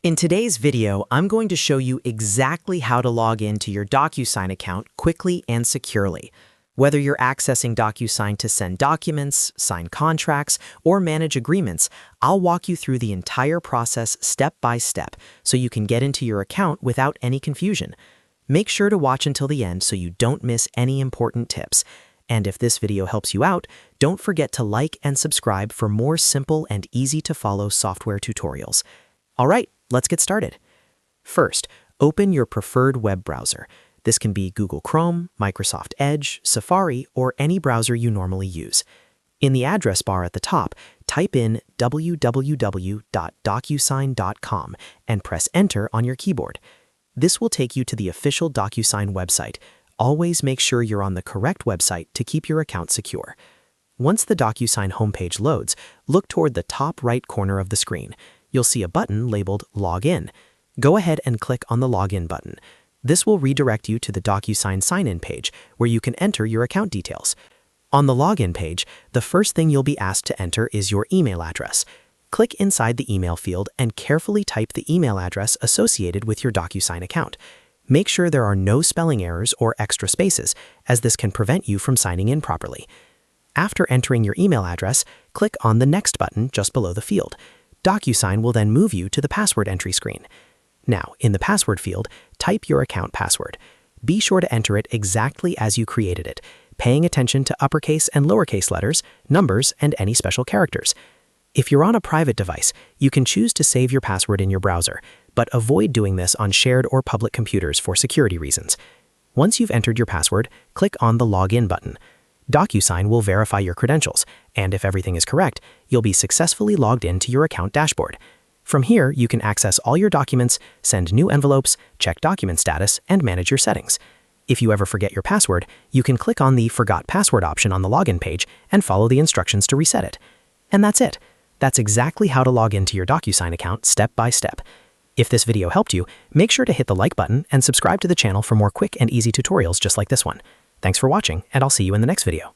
In today's video, I'm going to show you exactly how to log into your DocuSign account quickly and securely. Whether you're accessing DocuSign to send documents, sign contracts, or manage agreements, I'll walk you through the entire process step by step so you can get into your account without any confusion. Make sure to watch until the end so you don't miss any important tips. And if this video helps you out, don't forget to like and subscribe for more simple and easy-to-follow software tutorials. All right, let's get started. First, open your preferred web browser. This can be Google Chrome, Microsoft Edge, Safari, or any browser you normally use. In the address bar at the top, type in www.docusign.com and press Enter on your keyboard. This will take you to the official DocuSign website. Always make sure you're on the correct website to keep your account secure. Once the DocuSign homepage loads, look toward the top right corner of the screen. You'll see a button labeled Login. Go ahead and click on the Login button. This will redirect you to the DocuSign sign-in page, where you can enter your account details. On the Login page, the first thing you'll be asked to enter is your email address. Click inside the email field and carefully type the email address associated with your DocuSign account. Make sure there are no spelling errors or extra spaces, as this can prevent you from signing in properly. After entering your email address, click on the Next button just below the field. DocuSign will then move you to the password entry screen. Now, in the password field, type your account password. Be sure to enter it exactly as you created it, paying attention to uppercase and lowercase letters, numbers, and any special characters. If you're on a private device, you can choose to save your password in your browser, but avoid doing this on shared or public computers for security reasons. Once you've entered your password, click on the Login button. DocuSign will verify your credentials, and if everything is correct, you'll be successfully logged into your account dashboard. From here, you can access all your documents, send new envelopes, check document status, and manage your settings. If you ever forget your password, you can click on the Forgot Password option on the login page and follow the instructions to reset it. And that's it. That's exactly how to log into your DocuSign account step by step. If this video helped you, make sure to hit the like button and subscribe to the channel for more quick and easy tutorials just like this one. Thanks for watching, and I'll see you in the next video.